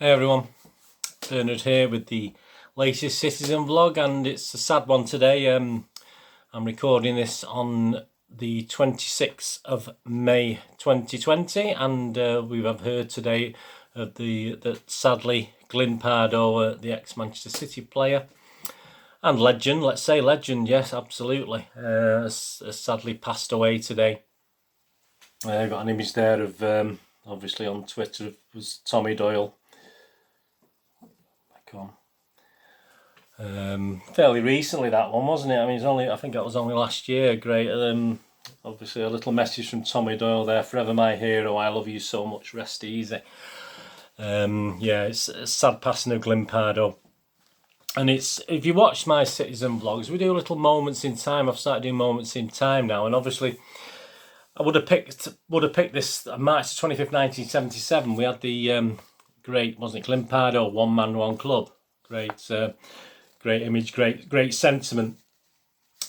Hey everyone, Bernard here with the latest Citizen vlog, and it's a sad one today. I'm recording this on the 26th of May 2020, and we have heard today of that sadly Glyn Pardoe, the ex-Manchester City player and legend, let's say legend, yes, absolutely, has sadly passed away today. I got an image there of, obviously on Twitter, it was Tommy Doyle. Fairly recently, that one, wasn't it? I mean, I think it was only last year. Great. Obviously a little message from Tommy Doyle there: forever my hero, I love you so much, rest easy. Yeah, it's a sad passing of Glyn Pardoe. And it's, if you watch my Citizen vlogs, we do little moments in time. I've started doing moments in time now, and obviously I would have picked this March 25th, 1977. We had the great, wasn't it, Glyn Pardoe, one man, one club. Great image, great sentiment.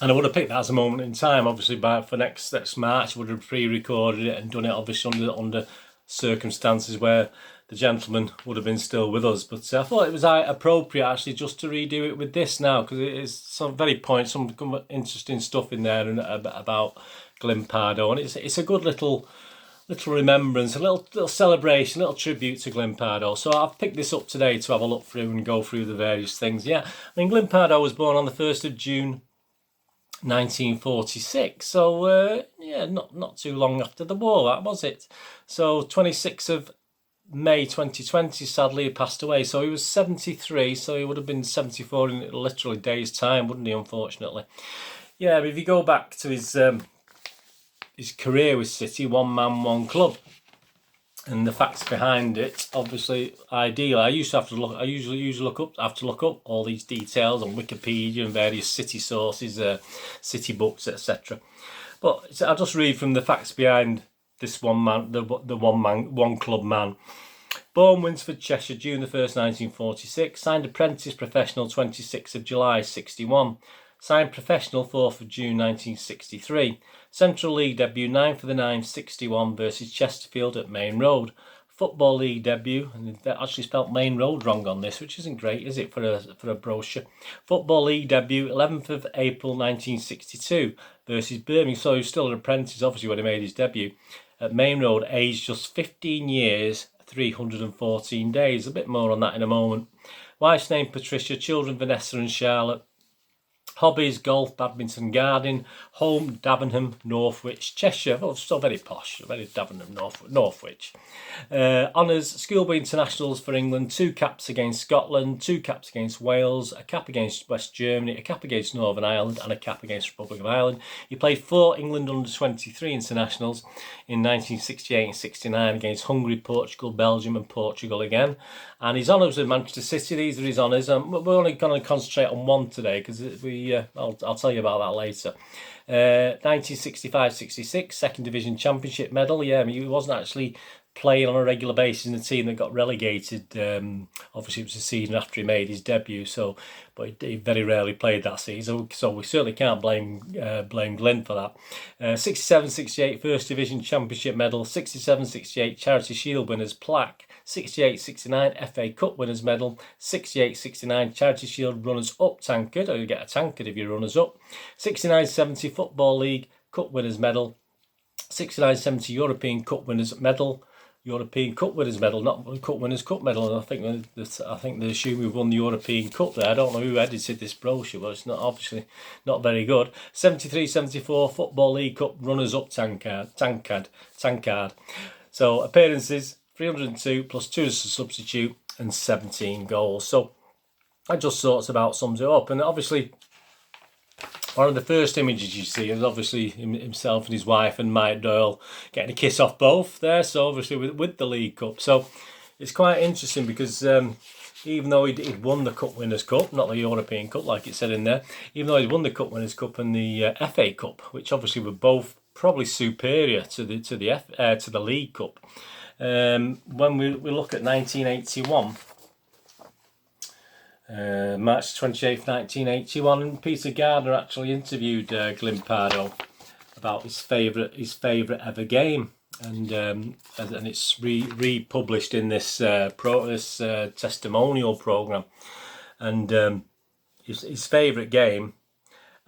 And I would have picked that as a moment in time. Obviously, for next March, I would have pre-recorded it and done it obviously under circumstances where the gentleman would have been still with us. But I thought it was appropriate actually just to redo it with this now, because it is some interesting stuff in there and about Glyn Pardoe, and it's a good little remembrance, a little celebration, a little tribute to Glyn Pardoe. So I've picked this up today to have a look through and go through the various things. Yeah, I mean, Glyn Pardoe was born on the 1st of June 1946, so yeah, not too long after the war, that was it. So 26th of May 2020, sadly, he passed away. So he was 73, so he would have been 74 in literally days' time, wouldn't he, unfortunately? Yeah, but if you go back to his career with City, one man, one club, and the facts behind it, obviously ideal. I usually have to look up all these details on Wikipedia and various City sources, City books, etc. But I'll just read from the facts behind this one man, the one club man. Born Winsford, Cheshire, June the 1st, 1946. Signed apprentice professional 26th of July 61. Signed professional 4th of June 1963. Central League debut 9th of the 9th 61 versus Chesterfield at Main Road. Football League debut, and they actually spelt Main Road wrong on this, which isn't great, is it, for a brochure? Football League debut 11th of April 1962 versus Birmingham. So he was still an apprentice, obviously, when he made his debut at Main Road, aged just 15 years, 314 days. A bit more on that in a moment. Wife's name Patricia, children Vanessa and Charlotte. Hobbies, golf, badminton, gardening. Home, Davenham, Northwich, Cheshire. Oh, still very posh, very Davenham, Northwich. Honours, schoolboy internationals for England, 2 caps against Scotland, 2 caps against Wales, a cap against West Germany, a cap against Northern Ireland, and a cap against Republic of Ireland. He played 4 England under-23 internationals in 1968 and 69 against Hungary, Portugal, Belgium and Portugal again. And his honours with Manchester City, these are his honours. We're only going to concentrate on one today because I'll tell you about that later. 1965-66, Second Division Championship medal. Yeah, I mean, he wasn't actually playing on a regular basis in the team that got relegated. Obviously, it was the season after he made his debut, but he very rarely played that season, so we certainly can't blame Glyn for that. 67-68, First Division Championship medal. 67-68, Charity Shield winners plaque. 68-69 FA Cup winners medal. 68-69 Charity Shield runners up tankard, or you get a tankard if you're runners up. 69-70 Football League Cup winners medal. 69-70 European Cup winners medal. European Cup winners medal, not Cup winners Cup medal. And I think they assume we've won the European Cup there. I don't know who edited this brochure, but it's obviously not very good. 73-74 Football League Cup runners up tankard. So appearances 302 plus 2 as a substitute and 17 goals. So that just sorts about sums it up. And obviously, one of the first images you see is obviously himself and his wife and Mike Doyle getting a kiss off both there. So obviously with the League Cup. So it's quite interesting because even though he'd won the Cup Winners' Cup, not the European Cup like it said in there, even though he'd won the Cup Winners' Cup and the FA Cup, which obviously were both probably superior to the League Cup. When we look at 1981, March 28th, 1981, and Peter Gardner actually interviewed Glyn Pardoe about his favourite ever game. and it's republished in this testimonial program. And his favourite game,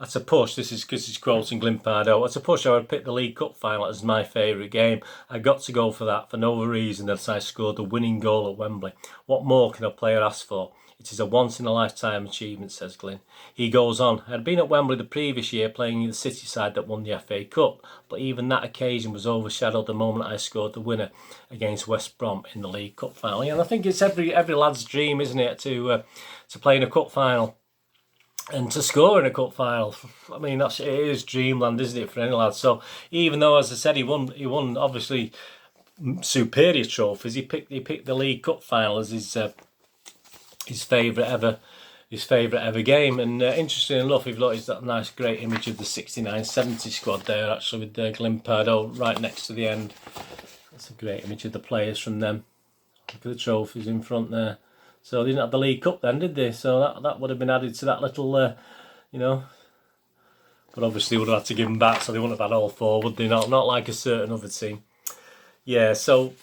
at a push, this is because he's quoting Glyn Pardoe, at a push I would pick the League Cup final as my favourite game. I got to go for that for no other reason than that I scored the winning goal at Wembley. What more can a player ask for? It is a once-in-a-lifetime achievement, says Glyn. He goes on, I had been at Wembley the previous year playing in the City side that won the FA Cup, but even that occasion was overshadowed the moment I scored the winner against West Brom in the League Cup final. And I think it's every lad's dream, isn't it, to play in a cup final. And to score in a cup final, I mean, it is dreamland, isn't it, for any lad? So even though, as I said, he won obviously superior trophies, he picked the League Cup final as his favourite ever game. And interesting enough, if you look, it's that nice, great image of the 69-70 squad there, actually, with Glyn Pardoe right next to the end. That's a great image of the players from them. Look at the trophies in front there. So they didn't have the League Cup then, did they? So that would have been added to that little, you know. But obviously would have had to give them back, so they wouldn't have had all four, would they? Not like a certain other team. Yeah, so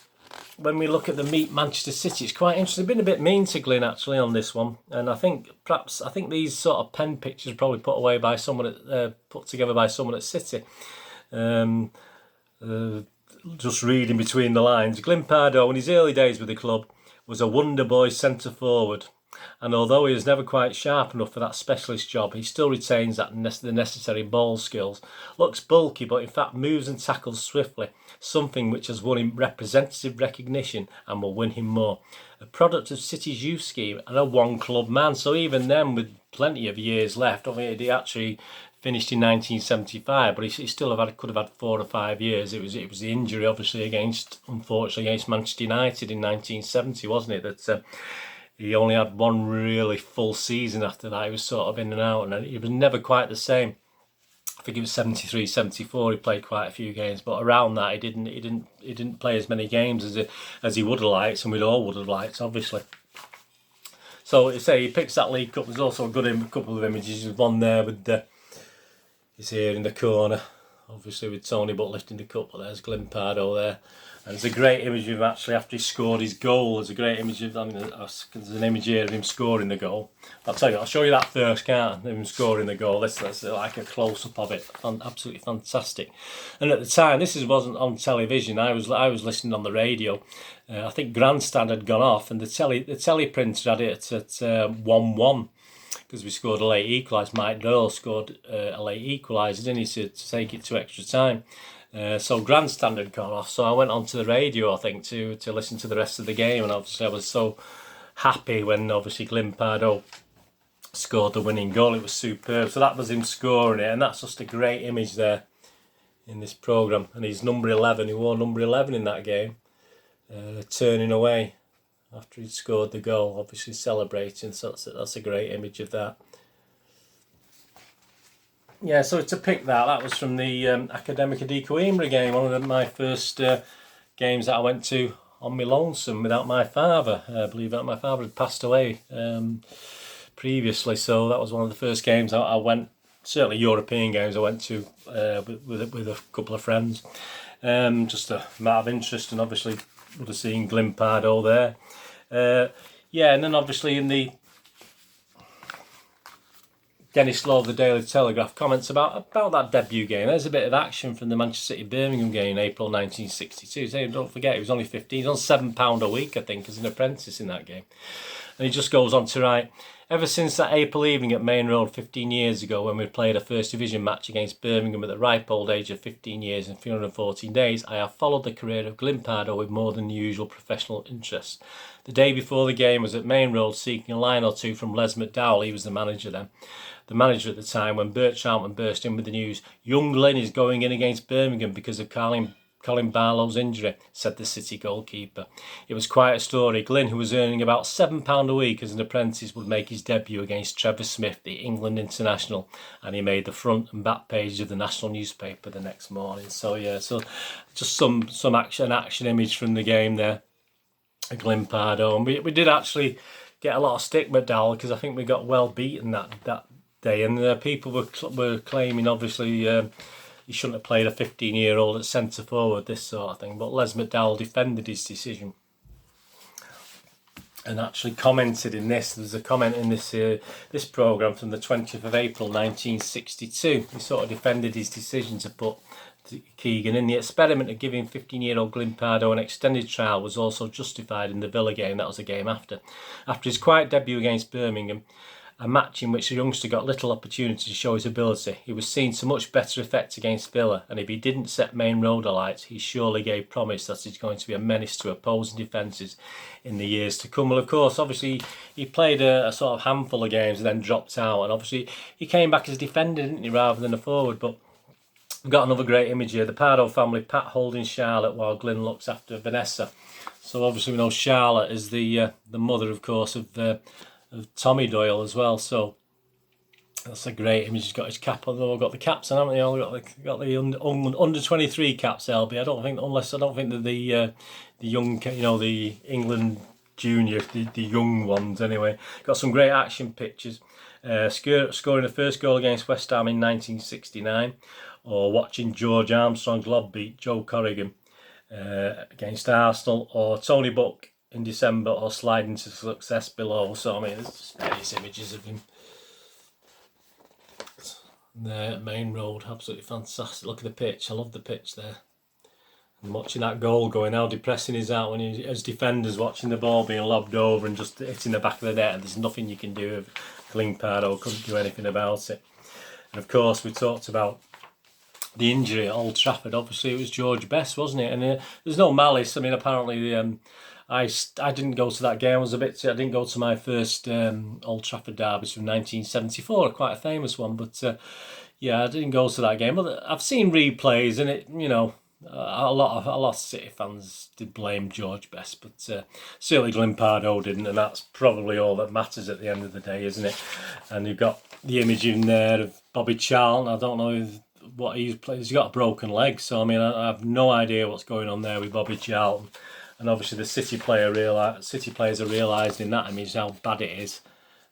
when we look at the Meet Manchester City, it's quite interesting. They've been a bit mean to Glyn, actually, on this one. And I think these sort of pen pictures are probably put away by someone, put together by someone at City. Just reading between the lines. Glyn Pardoe, in his early days with the club, was a wonder boy centre forward, and although he is never quite sharp enough for that specialist job, he still retains the necessary ball skills. Looks bulky, but in fact moves and tackles swiftly, something which has won him representative recognition and will win him more. A product of City's youth scheme and a one-club man. So even then, with plenty of years left, I mean, he actually finished in 1975, but he still could have had 4 or 5 years. It was the injury, obviously, unfortunately, against Manchester United in 1970, wasn't it? That he only had one really full season after that. He was sort of in and out, and he was never quite the same. I think it was 73, 74. He played quite a few games, but around that, he didn't play as many games as he would have liked, and we'd all would have liked, obviously. So say he picks that League Cup. There's also a couple of images. There's one there with he's here in the corner, obviously with Tony Butt lifting the cup, but there's Glyn Pardoe there. And there's a great image of him actually after he scored his goal. There's a great image of, there's an image here of him scoring the goal. I'll tell you, I'll show you that first, can't I? Him scoring the goal. That's like a close-up of it. Absolutely fantastic. And at the time, wasn't on television. I was listening on the radio. I think Grandstand had gone off, and the teleprinter had it at 1-1. Because we scored a late equaliser. Mike Doyle scored a late equaliser, didn't he, to take it to extra time. So Grandstand had gone off, so I went onto the radio, I think, to listen to the rest of the game, and obviously I was so happy when obviously Glyn Pardoe scored the winning goal. It was superb. So that was him scoring it, and that's just a great image there in this programme. And he's number 11, he wore number 11 in that game, turning away after he'd scored the goal, obviously celebrating. So that's a great image of that. Yeah, so to pick that was from the Academica di Coimbra game, one of my first games that I went to on my lonesome without my father. Believe it, my father had passed away previously, so that was one of the first games I went, certainly European games I went to with a couple of friends. Just a matter of interest, and obviously would have seen Glyn Pardoe there. Yeah, and then obviously in the Dennis Law of the Daily Telegraph comments about that debut game. There's a bit of action from the Manchester City-Birmingham game in April 1962. So don't forget, he was only 15. He was on £7 a week, I think, as an apprentice in that game. And he just goes on to write, ever since that April evening at Main Road 15 years ago when we played a First Division match against Birmingham at the ripe old age of 15 years and 314 days, I have followed the career of Glyn Pardoe with more than the usual professional interest. The day before the game was at Main Road seeking a line or two from Les McDowell. He was the manager then. The manager at the time, when Bert Troutman burst in with the news, young Glyn is going in against Birmingham because of Colin Barlow's injury, said the City goalkeeper. It was quite a story. Glyn, who was earning about £7 a week as an apprentice, would make his debut against Trevor Smith, the England international, and he made the front and back page of the national newspaper the next morning. So yeah, so just some action image from the game there, Glyn Pardoe. And we did actually get a lot of stick, McDowell, because I think we got well beaten that day, and people were claiming, obviously, he shouldn't have played a 15-year-old at centre forward, this sort of thing. But Les McDowell defended his decision and actually commented in this. There's a comment in this programme from the 20th of April 1962. He sort of defended his decision to put Keegan in. The experiment of giving 15-year-old Glyn Pardoe an extended trial was also justified in the Villa game. That was a game after. After his quiet debut against Birmingham, a match in which the youngster got little opportunity to show his ability, he was seen to much better effect against Villa, and if he didn't set Main Road alight, he surely gave promise that he's going to be a menace to opposing defences in the years to come. Well, of course, obviously, he played a sort of handful of games and then dropped out, and obviously he came back as a defender, didn't he, rather than a forward. But we've got another great image here. The Pardoe family, Pat holding Charlotte while Glyn looks after Vanessa. So obviously we know Charlotte is the mother, of course, of Tommy Doyle as well. So that's a great image. He's got his cap on. They've all got the caps on, haven't they? All got the under 23 caps. LB. I don't think that the young, you know, the England junior, the young ones anyway. Got some great action pictures. Scoring the first goal against West Ham in 1969, or watching George Armstrong's lob beat Joe Corrigan against Arsenal, or Tony Buck in December, or sliding to success below. So I mean, there's just various images of him there at Main Road. Absolutely fantastic. Look at the pitch. I love the pitch there. And watching that goal going, how depressing is that when you, as defenders, watching the ball being lobbed over and just hitting the back of the net, and there's nothing you can do. Glyn Pardoe couldn't do anything about it. And of course, we talked about the injury at Old Trafford. Obviously, it was George Best, wasn't it? And there's no malice. I mean, apparently, I didn't go to that game. I didn't go to my first Old Trafford derbies from 1974, quite a famous one. But yeah, I didn't go to that game. But I've seen replays, and it, you know, a lot of City fans did blame George Best, but certainly Glyn Pardoe didn't, and that's probably all that matters at the end of the day, isn't it? And you've got the image in there of Bobby Charlton. I don't know what he's played. He's got a broken leg, so I mean, I have no idea what's going on there with Bobby Charlton. And obviously the City players are realising in that image how bad it is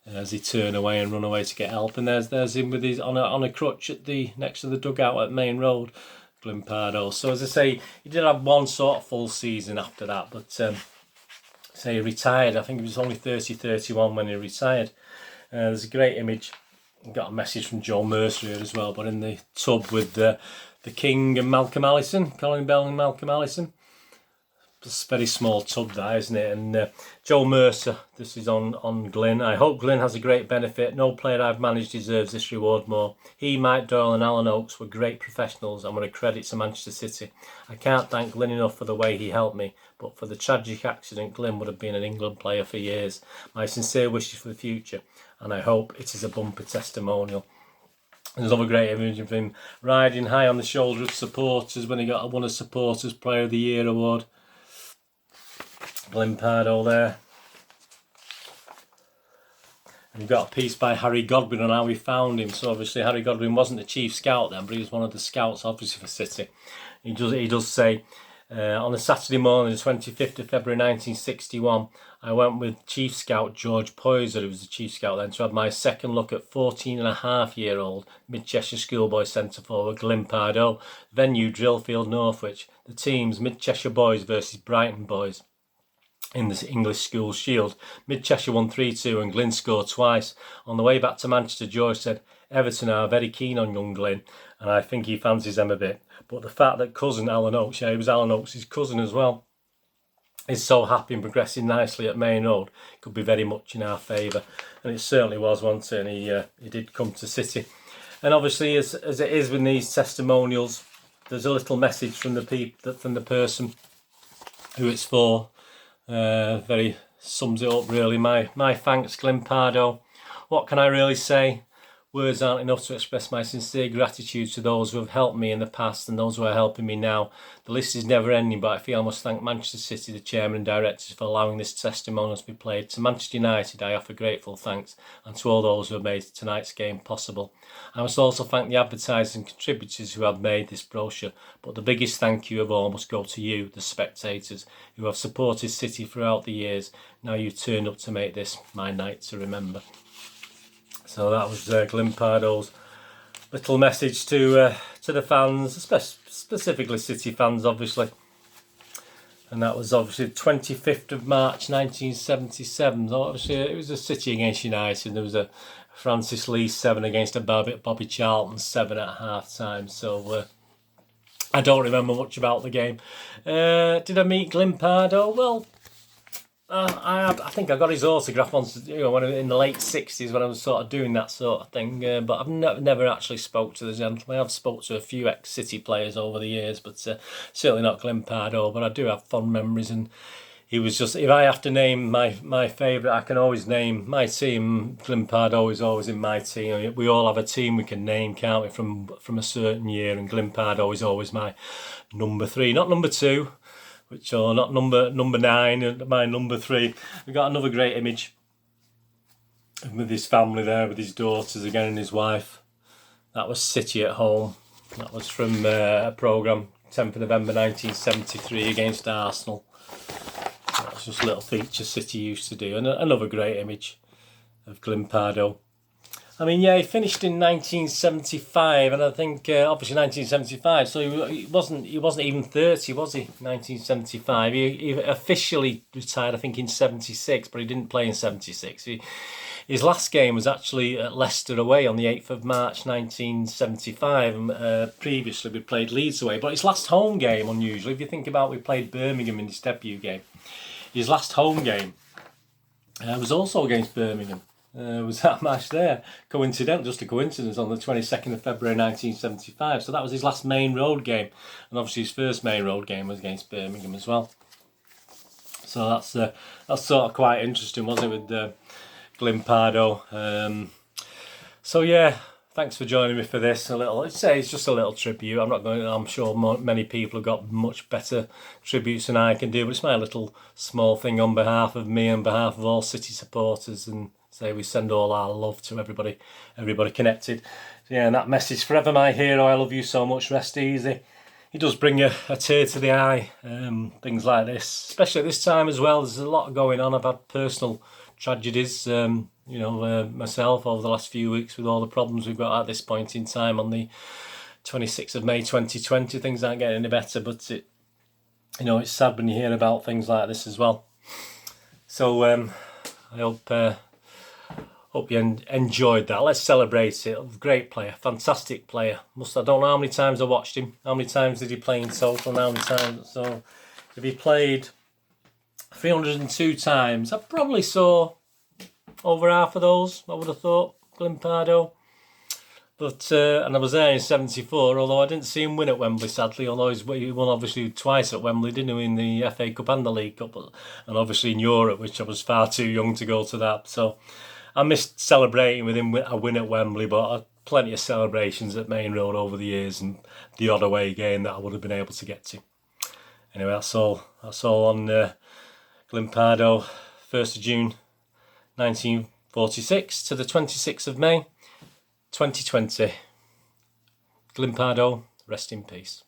as he turn away and run away to get help. And there's him with his on a crutch at the next to the dugout at Main Road, Glyn Pardoe. So as I say, he did have one sort of full season after that, but say he retired. I think he was only 31 when he retired. There's a great image. Got a message from Joe Mercer here as well, but in the tub with the King and Malcolm Allison, Colin Bell and Malcolm Allison. It's a very small tub, that, isn't it? And Joe Mercer, this is on Glyn. I hope Glyn has a great benefit. No player I've managed deserves this reward more. He, Mike Doyle and Alan Oakes were great professionals and were a credit to Manchester City. I can't thank Glyn enough for the way he helped me, but for the tragic accident, Glyn would have been an England player for years. My sincere wishes for the future, and I hope it is a bumper testimonial. There's another great image of him riding high on the shoulder of supporters when he won a Supporters Player of the Year award. Glyn Pardoe there. And you've got a piece by Harry Godwin on how we found him. So obviously Harry Godwin wasn't the chief scout then, but he was one of the scouts obviously for City. He does say, on a Saturday morning, the 25th of February 1961, I went with Chief Scout George Poyser, who was the Chief Scout then, to have my second look at 14-and-a-half-year-old Mid-Cheshire schoolboy centre forward Glyn Pardoe. Venue Drillfield, Northwich. The teams Mid-Cheshire Boys versus Brighton Boys. In the English School Shield, Mid-Cheshire won 3-2 and Glyn scored twice. On the way back to Manchester, George said, Everton are very keen on young Glyn, and I think he fancies them a bit. But the fact that cousin Alan Oakes, he was Alan Oakes' cousin as well, is so happy and progressing nicely at Main Road, could be very much in our favour. And it certainly was, wasn't it? And he did come to City. And obviously, as it is with these testimonials, there's a little message from the person who it's for. Very sums it up really. My thanks, Glyn Pardoe. What can I really say? Words aren't enough to express my sincere gratitude to those who have helped me in the past and those who are helping me now. The list is never ending, but I feel I must thank Manchester City, the chairman and directors, for allowing this testimonial to be played. To Manchester United, I offer grateful thanks, and to all those who have made tonight's game possible. I must also thank the advertisers and contributors who have made this brochure, but the biggest thank you of all must go to you, the spectators, who have supported City throughout the years. Now you've turned up to make this my night to remember. So that was Glyn Pardoe's little message to the fans, specifically City fans, obviously. And that was obviously 25th of March 1977. So obviously it was a City against United. There was a Francis Lee 7 against a Bobby Charlton 7 at half time. So I don't remember much about the game. Did I meet Glyn Pardoe? Well, I think I got his autograph once, when in the late 60s when I was sort of doing that sort of thing. But I've never actually spoke to the gentleman. I've spoke to a few ex-City players over the years, but certainly not Glyn Pardoe. But I do have fond memories, and he was just, if I have to name my favourite, I can always name my team. Glyn Pardoe is always in my team. We all have a team we can name, can't we, from a certain year, and Glyn Pardoe is always my number 3, not number 2. Which are not number 9, my number 3. We got another great image with his family there, with his daughters again and his wife. That was City at home. That was from a programme, 10th of November 1973 against Arsenal. That was just a little feature City used to do. And another great image of Glyn Pardoe. I mean, yeah, he finished in 1975, and I think obviously 1975. So he wasn't even 30, was he? 1975. He officially retired, I think, in 76, but he didn't play in 76. His last game was actually at Leicester away on the 8th of March 1975. Previously, we played Leeds away, but his last home game, unusually, if you think about, we played Birmingham in his debut game. His last home game was also against Birmingham. Was that match there. Coincidental, just a coincidence, on the 22nd of February 1975. So that was his last main road game. And obviously his first main road game was against Birmingham as well. So that's sort of quite interesting, wasn't it, with Glyn Pardoe. So yeah, thanks for joining me for this. I'd say it's just a little tribute. I'm sure many people have got much better tributes than I can do, but it's my little small thing on behalf of me and behalf of all City supporters, and say we send all our love to everybody connected. So yeah, and that message, forever my hero, I love you so much, rest easy. It does bring a tear to the eye, things like this, especially at this time as well. There's a lot going on. I've had personal tragedies, myself over the last few weeks with all the problems we've got at this point in time on the 26th of May 2020. Things aren't getting any better, but it's sad when you hear about things like this as well. So I hope you enjoyed that. Let's celebrate it. Great player, fantastic player. I don't know how many times I watched him. How many times did he play in total? And how many times? So if he played 302 times, I probably saw over half of those, I would have thought, Glyn Pardoe. But and I was there in 74, although I didn't see him win at Wembley, sadly. Although he won obviously twice at Wembley, didn't he, in the FA Cup and the League Cup, and obviously in Europe, which I was far too young to go to that. So I missed celebrating with him a win at Wembley, but I had plenty of celebrations at Main Road over the years, and the odd away game that I would have been able to get to. Anyway, that's all on Glyn Pardoe, 1st of June 1946 to the 26th of May 2020. Glyn Pardoe, rest in peace.